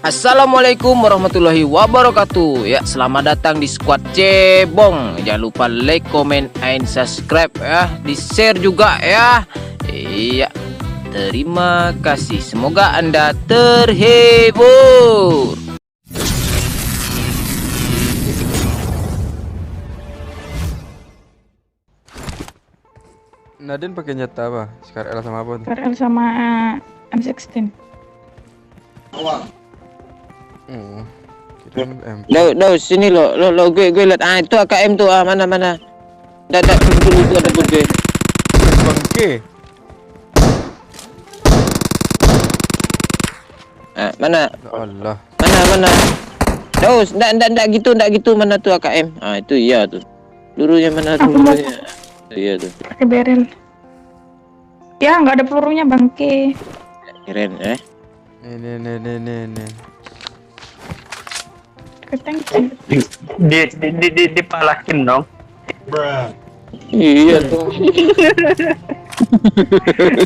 Assalamualaikum warahmatullahi wabarakatuh. Ya, selamat datang di Squad Cebong. Jangan lupa like, comment, and subscribe ya. Di-share juga ya. Iya. Terima kasih. Semoga Anda terhibur. Nadine pakai nyata apa? Scar L sama apa tuh? Scar L sama M16. Kita M. Sini lo gue lihat itu AKM tuh mana. Dah dulu itu ada gue. Bangke. Mana? Ya Allah. Mana? Ndak gitu mana tuh AKM. Itu iya tuh. Lurunya mana dulunya? Iya tuh. Pakai barrel. Ya, nggak ada pelurunya bangke. Keren Nih. Keteng. Dipalakin dong. Iya tuh.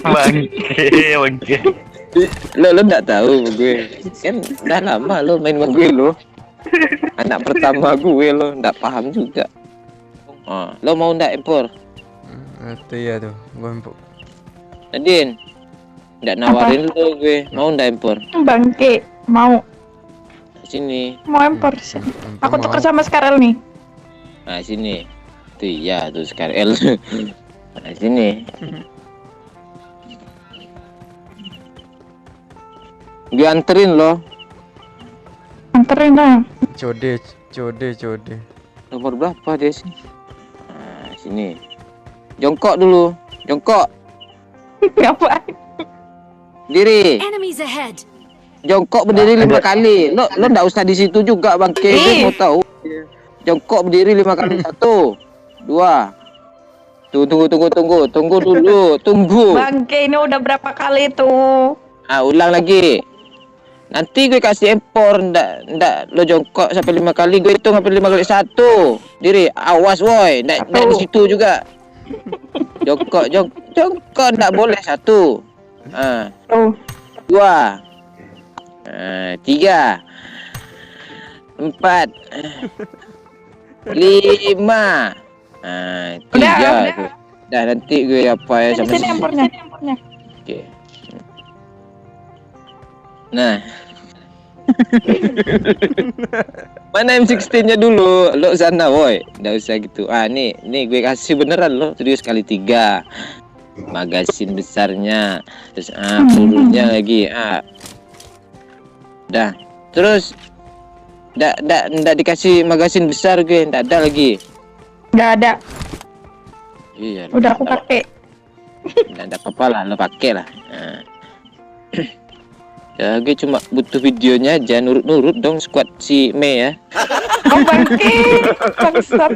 Bangke. Lo nggak tahu gue. Kan udah lama lo main sama gue lo. Anak pertama gue lo nggak paham juga. Lo mau ndak impor? Itu ya tuh, gua empuk. Nadine, ndak nawarin lo gue. Mau ndak impor? Bangke, mau Sini. impor. Aku tuker sama Scar L nih. Sini. Tuh iya tuh Scar L. Sini. Gue anterin lo. Anterin lah. Code. Nomor berapa dia sih? Sini. Jongkok dulu. Jongkok. Ngapain? Diri. Enemies ahead. Jongkok berdiri 5 kali. Lo nggak usah di situ juga bangke. Gue mau tahu. Jongkok berdiri 5 kali. 1, 2. Tunggu dulu. Tunggu. Bangke ini udah berapa kali tuh? Ulang lagi. Nanti gue kasih impor. Ndak lo jongkok sampai 5 kali. Gue hitung sampai 5 kali. 1. Diri. Awas woi. Ndak di situ juga. Jongkok ndak boleh. 1. 2. 3, 4, 5. 3 tuh. Dah nanti gue apa ya sama Sini impornya. Oke. Nah. Mana M16-nya dulu? Lo sana woi. Nggak usah gitu. Nih gue kasih beneran lo. Serius kali 3. Magasin besarnya. Terus pelurunya lagi. Dah. Terus ndak dikasih magasin besar gue. Ndak ada lagi. Nggak ada. Iya. Udah aku pakai. Nggak ada apa-apa lah. Lo pakai lah. Ya, gue cuma butuh videonya aja, nurut dong squad si Mei ya. Oh bangke, bangsat.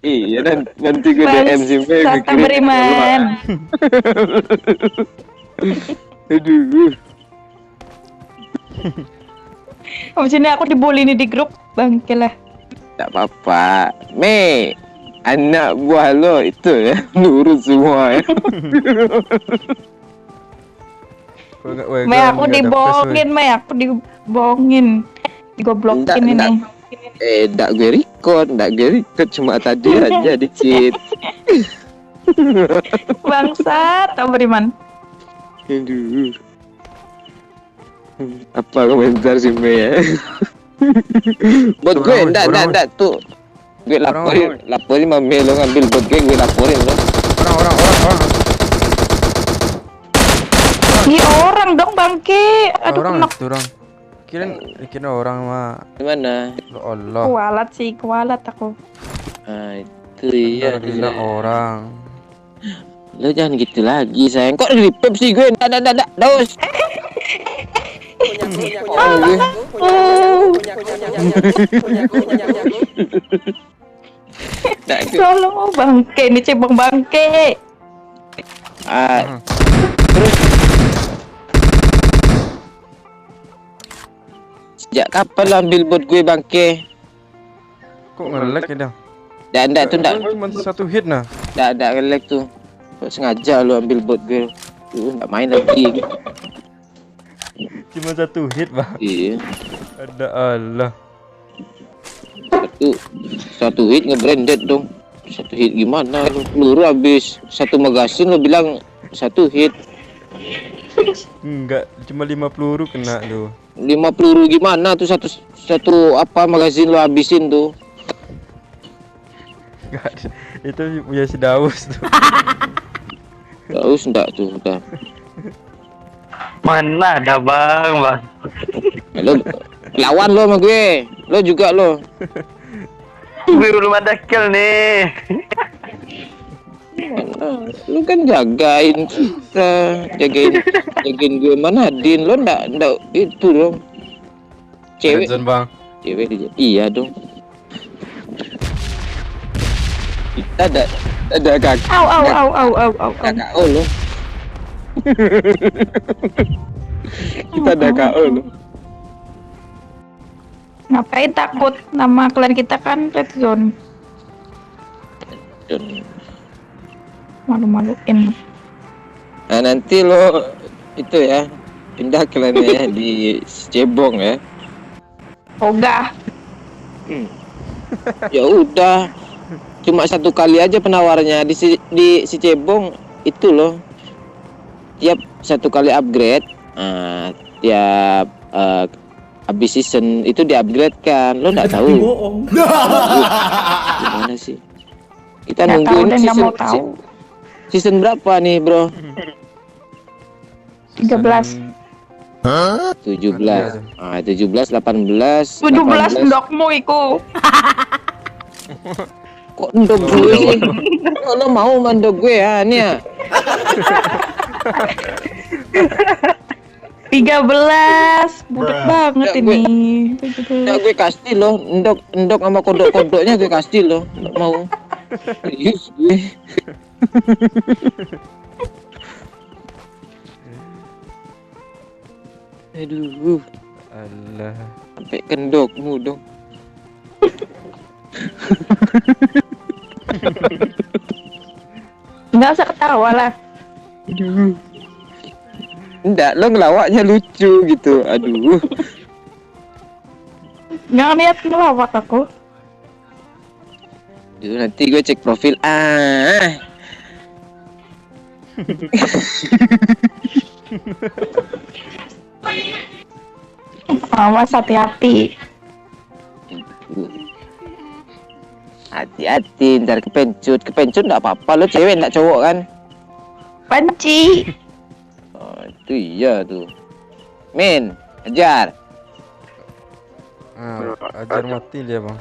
Iya, nanti gue DM si Mei. Bangsat beriman. Aduh. Sini aku dibully nih di grup, bangke lah. Tak apa-apa, Mei. Anak buah lo itu ya, nurut semua ya. Mei aku dibohongin, digoblokin ini. Ndak gue record cuma tadi aja dikit. Bangsat, tau beriman. Aduh. Apa komentar si Mei ya? Buat gue ndak tuh. Gue laporin Mei lo ngambil buat gue laporin lo. Orang. Ini orang dong bangke. Aduh Orang. Kira orang mah. Gimana? Ya Allah. Kualat aku. Itu iya. Bilang orang. Lo jangan gitu lagi sayang. Kok di-pep sih gue? Ndak. Dos. Tolong bangke, ini cebong bangke. Terus sejak kapan lo ambil bot gue bangke? Kok nge-lag ya dah? Ndak Cuma 1 hit nah. Ndak nge-lag tuh. Kok sengaja lo ambil bot gue? Nggak main lagi. Cuma satu hit bang. Iya. Ada Allah. Satu hit nge-branded dong. Satu hit gimana lu? Peluru habis. Satu magasin lo bilang satu hit. Enggak, cuma 5 peluru kena tuh. 5 peluru gimana tuh satu apa magasin lo habisin tuh. Enggak, itu punya si Daus tuh. Tahu enggak tuh udah. Mana ada bang. Lo lawan lo sama gue. Lo juga lo. Gue belum ada kill nih. Lu kan jagain kita, jagain gue mana Din, lo ndak itu dong. Cewek, Johnson bang. cewek iya dong. Kita ada kakak, Au. kakak lo. Kita ada KO lo. Ngapain takut? Nama klan kita kan Red Zone. Malu-maluin. Nah nanti lo itu ya pindah klannya ya di Cebong ya. Ogah. Ya udah, cuma satu kali aja penawarnya di si Cebong itu loh. Tiap satu kali upgrade, tiap habis season itu di upgrade kan. Lo nggak tahu? Gimana sih? Kita Nggak tahu nungguin dan nggak mau tahu. season berapa nih bro? 13. 17. 17, 18. 17 ndokmu iku. Kok ndok gue sih? Lo mau mandok gue ya nih ya? 13. Budak banget Ya, ini. Ya gue kasih lo, ndok sama kodok-kodoknya gue kasih lo, nggak mau. Serius gue. Aduh, Allah. sampai kendokmu dong. Nggak usah ketawa lah. Enggak, lo ngelawaknya lucu gitu. Aduh. Nggak lihat ngelawak aku. Itu nanti gue cek profil. Awas hati-hati. Hati-hati, ntar kepencut nggak apa-apa. Lo cewek nggak cowok kan? Panci. Oh, itu iya tuh. Min, ajar. Ajar mati dia bang.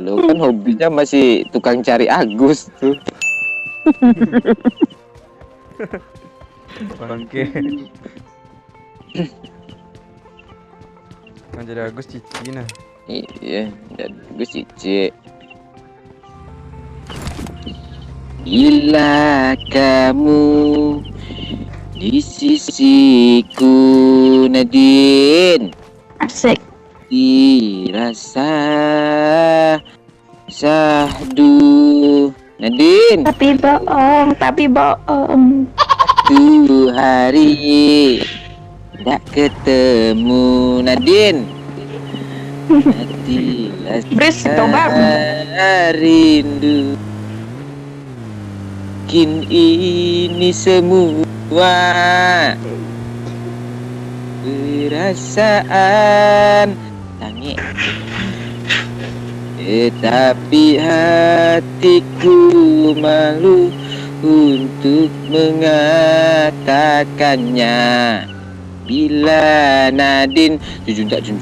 Lo kan hobinya masih tukang cari Agus tuh. Bangke. Kan jadi Agus cici nah. Iya, dan Agus cici. Bila kamu di sisiku Nadine, Asik. dirasa sahdu Nadine. Tapi bohong. Tuh hari tak ketemu Nadine. Hati Berisik dong, Bang. rindu. Mungkin ini semua perasaan tangi, tetapi hatiku malu untuk mengatakannya. Bila Nadine jujur.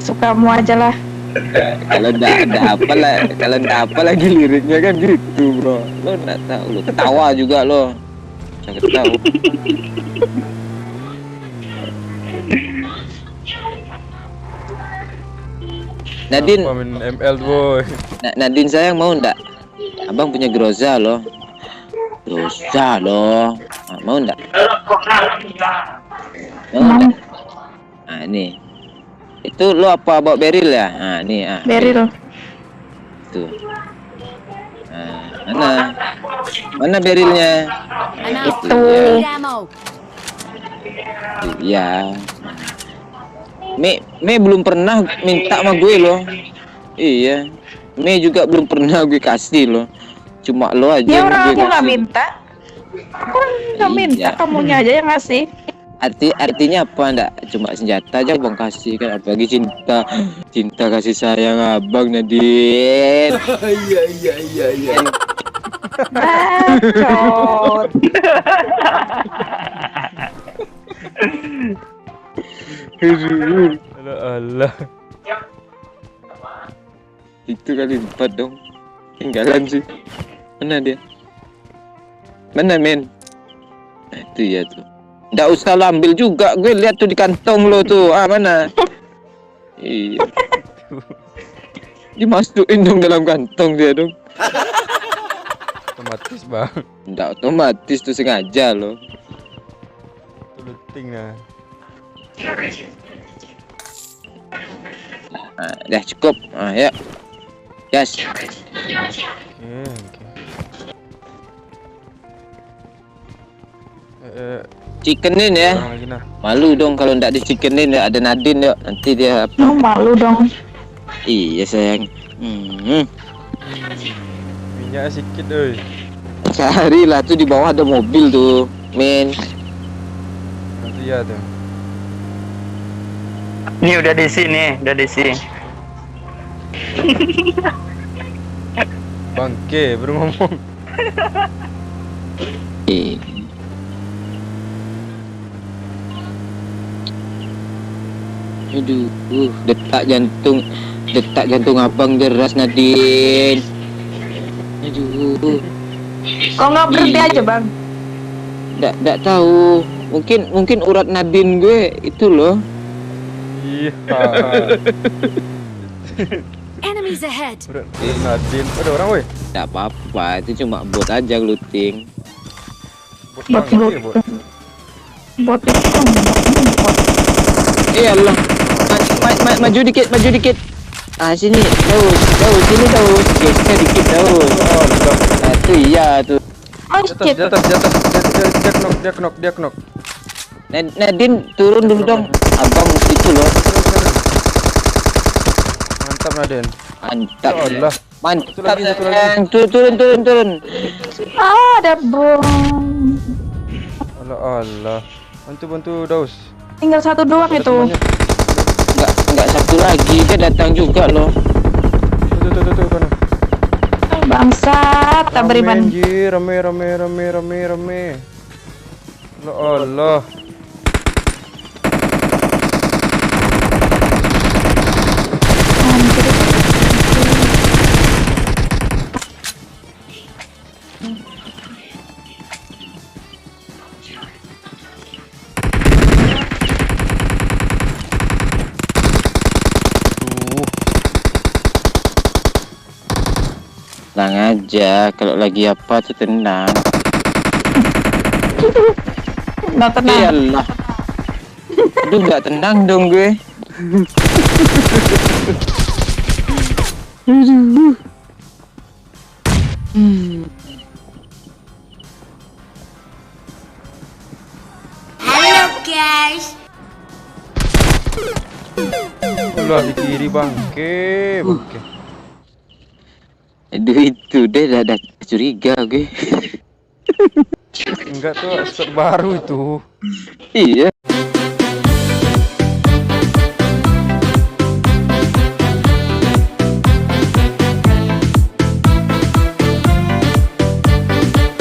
Sukamu aja lah. Kalau ndak apa lagi liriknya kan gitu bro. Lo ndak tahu, lo ketawa juga lo. Jangan ketawa. Nadine, Apa main ML boy? Nadine sayang mau ndak? Abang punya Groza loh. Groza loh. Mau ndak? Mau ndak? Nah ini. Itu lo apa bawa Beryl ya? Nah ini Beryl. tuh. Nah. Mana? Mana berilnya? Enough. Itu. Need ammo. Iya. Me belum pernah minta sama gue loh. Iya. Me juga belum pernah gue kasih loh. Cuma lo aja Ya yang orang gue aku nggak kasih. minta. Aku nggak minta, Iya. kamunya aja yang ngasih. Artinya apa? Nggak cuma senjata aja bang kasih kan, apalagi cinta kasih sayang abang Nadine. Bacot. Alah. Itu kali 4 dong. Tinggalan sih. Mana dia? Mana men? Nah, itu ya tuh. Nggak usah lo ambil juga. Gue lihat tuh di kantong lo tuh. Ah mana? Iya. Dimasukin dong dalam kantong dia dong. Otomatis bang. Nggak otomatis tuh sengaja lo. Itu looting nah. Nah, dah cukup. Ah ya. Yes. Oke. Chickenin ya. Orang lagi nah. Malu dong kalau nggak di chickenin ya. Ada Nadine ya. Nanti dia Oh, malu dong. iya sayang. Minyak sedikit oi. Carilah tuh di bawah ada mobil tuh, men. Nanti ya tuh. Nih udah di sini, udah di sini. Bangke baru ngomong. Eh. Aduh, detak jantung abang deras Nadine. Aduh, Kok nggak berhenti Iya. aja bang? nggak tahu. Mungkin urat Nadine gue itu loh. Iya. Enemies ahead. Berat Nadine. Ada orang woi. Nggak apa-apa, itu cuma bot aja looting. Bot Bot, bangke bot. bot. Bot itu kan bot. Allah, maju dikit, maju dikit. Ah sini, Daus, sini Daus. Geser dikit Daus. Oh, udah. Nah, itu iya tuh. Oh Jatuh, shit. jatuh. Dia knock. Nadine turun dulu dong. Abang itu loh. Mantap Nadine. Mantap. Ya Allah. Mantap. Satu lagi. sayang. Turun. Ah, ada bom. Allah. Bantu Daus. Tinggal satu doang Ada itu. temannya. Enggak satu lagi, dia datang juga loh. Tuh mana? Bangsat, tak beriman. Anjir, rame. Allah. Tuh. Tenang aja, kalau lagi apa tuh tenang. Nggak tenang. Iyalah. Aduh, nggak tenang dong gue. Hello guys. Allah di kiri bangke. Aduh, itu deh dah curiga gue. Enggak tuh spot baru itu. Iya.